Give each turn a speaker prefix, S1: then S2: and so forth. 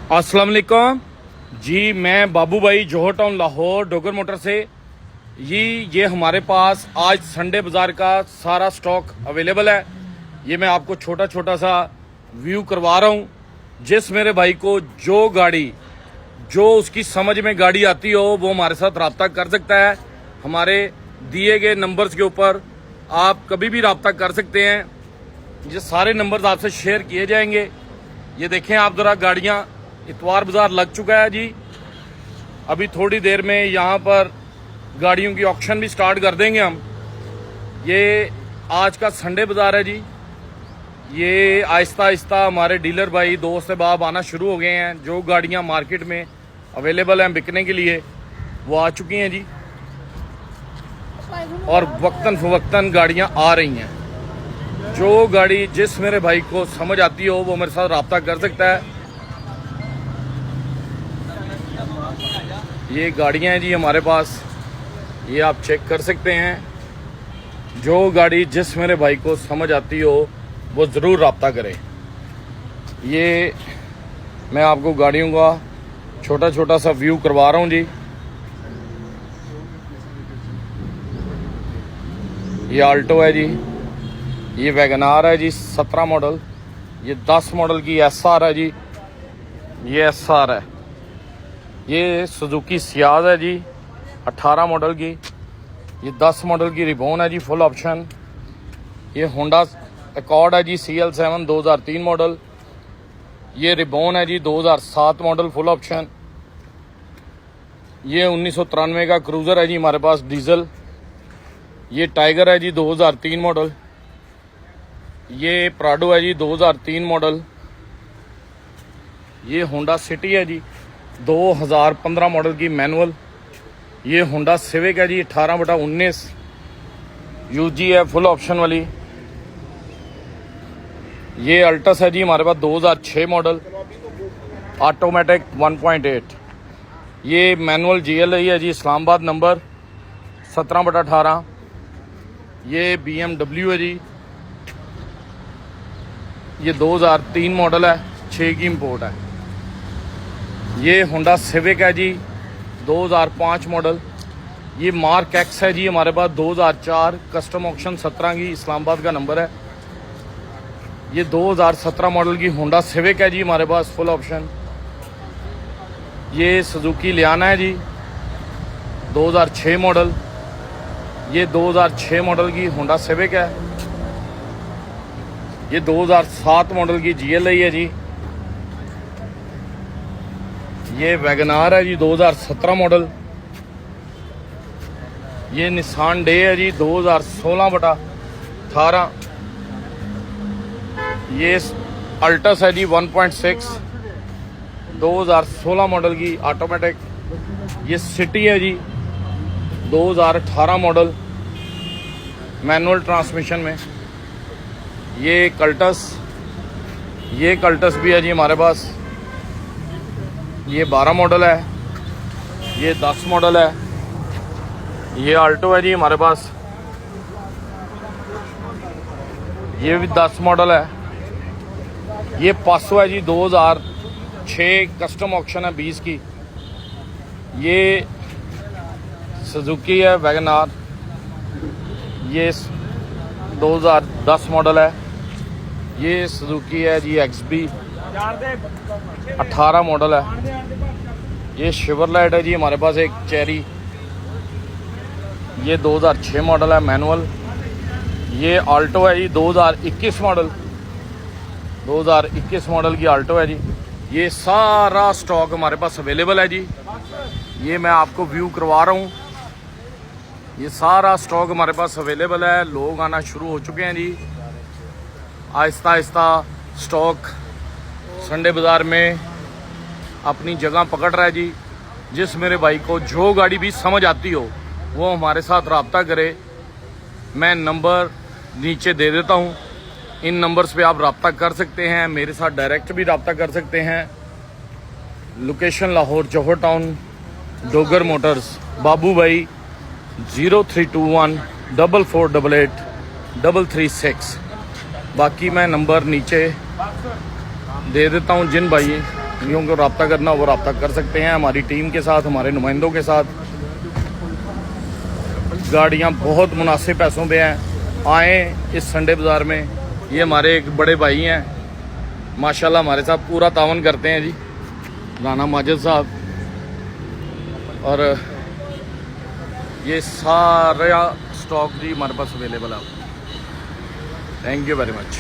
S1: अस्सलाम वालेकुम जी। मैं बाबू भाई जौहर टाउन लाहौर डोगर मोटर से। ये हमारे पास आज संडे बाज़ार का सारा स्टॉक अवेलेबल है। ये मैं आपको छोटा छोटा सा व्यू करवा रहा हूँ। जिस मेरे भाई को जो गाड़ी जो उसकी समझ में गाड़ी आती हो वो हमारे साथ रब्ता कर सकता है। हमारे दिए गए नंबर्स के ऊपर आप कभी भी रब्ता कर सकते हैं। ये सारे नंबर्स आपसे शेयर किए जाएंगे। ये देखें आप ज़रा, गाड़ियाँ इतवार बाज़ार लग चुका है जी। अभी थोड़ी देर में यहाँ पर गाड़ियों की ऑक्शन भी स्टार्ट कर देंगे हम। ये आज का संडे बाज़ार है जी। ये आहिस्ता आहिस्ता हमारे डीलर भाई दोस्त अहबाब आना शुरू हो गए हैं। जो गाड़ियाँ मार्केट में अवेलेबल हैं बिकने के लिए वो आ चुकी हैं जी, और वक्तन फवक्तन गाड़ियाँ आ रही हैं। जो गाड़ी जिस मेरे भाई को समझ आती हो वो मेरे साथ रब्ता कर सकता है। ये गाड़ियाँ हैं जी हमारे पास, ये आप चेक कर सकते हैं। जो गाड़ी जिस मेरे भाई को समझ आती हो वो ज़रूर रब्ता करें। ये मैं आपको गाड़ियों का छोटा छोटा सा व्यू करवा रहा हूँ जी। ये आल्टो है जी, ये वैगनार है जी 17 मॉडल, ये 10 मॉडल की SR है जी, ये SR है। ये सुजुकी सियाज है जी 18 मॉडल की, ये 10 मॉडल की रिबोन है जी फुल ऑप्शन। ये होंडा अकॉर्ड है जी CL7 2003 मॉडल, ये रिबोन है जी 2007 मॉडल फुल ऑप्शन। ये 1993 का क्रूज़र है जी हमारे पास डीजल। ये टाइगर है जी 2003 मॉडल। ये प्राडो है जी 2003 मॉडल। ये होंडा सिटी है जी 2015 मॉडल की मैनुअल। ये होंडा सिविक है जी 18/19 UG है फुल ऑप्शन वाली। ये अल्टस है जी हमारे पास 2006 मॉडल ऑटोमेटिक 1.8। ये मैनुअल GL है जी इस्लामाबाद नंबर 17/18। ये BMW है जी, ये 2003 मॉडल है, 6 की इम्पोर्ट है। ये होंडा सिविक है जी 2005 मॉडल। ये मार्क X है जी हमारे पास 2004 कस्टम ऑक्शन 17 की इस्लामाबाद का नंबर है। ये 2017 मॉडल की होंडा सिविक है जी हमारे पास फुल ऑप्शन। ये सुजुकी लियाना है जी 2006 मॉडल। ये 2006 मॉडल की होंडा सिविक है। ये 2007 मॉडल की GLI है जी। ये वैगनार है जी 2017 मॉडल। ये निसान डे है जी 2016/18। ये अल्टस है जी 1.6 2016 मॉडल की ऑटोमेटिक। ये सिटी है जी 2018 मॉडल मैनुअल ट्रांसमिशन में। ये कल्टस भी है जी हमारे पास। ये 12 मॉडल है। ये 10 मॉडल है। ये आल्टो है जी हमारे पास, ये भी 10 मॉडल है। ये पासो है जी 2006 कस्टम ऑक्शन है 20 की। ये सुजुकी है वैगनार, ये 2010 मॉडल है। ये सुजुकी है जी XB 18 मॉडल है। ये शेवरलेट है जी हमारे पास एक चेरी, ये 2006 मॉडल है मैनुअल। ये आल्टो है जी 2021 मॉडल, 2021 मॉडल की आल्टो है जी। ये सारा स्टॉक हमारे पास अवेलेबल है जी। ये मैं आपको व्यू करवा रहा हूँ। ये सारा स्टॉक हमारे पास अवेलेबल है। लोग आना शुरू हो चुके हैं जी। आहिस्ता आहिस्ता स्टॉक संडे बाज़ार में अपनी जगह पकड़ रहा है जी। जिस मेरे भाई को जो गाड़ी भी समझ आती हो वो हमारे साथ रब्ता करे। मैं नंबर नीचे दे देता हूँ, इन नंबर्स पे आप रब्ता कर सकते हैं। मेरे साथ डायरेक्ट भी रब्ता कर सकते हैं। लोकेशन लाहौर जौहर टाउन डोगर मोटर्स, बाबू भाई 0321 4488 336। बाकी मैं नंबर नीचे दे देता हूँ। जिन भाई यूँ को रब्ता करना वो रब्ता कर सकते हैं हमारी टीम के साथ, हमारे नुमाइंदों के साथ। गाड़ियाँ बहुत मुनासिब पैसों पे हैं। आएँ इस संडे बाज़ार में। ये हमारे एक बड़े भाई हैं, माशाल्लाह हमारे साथ पूरा तावन करते हैं जी, राना माजिद साहब। और ये सारा स्टॉक जी हमारे पास अवेलेबल है। Thank you very much.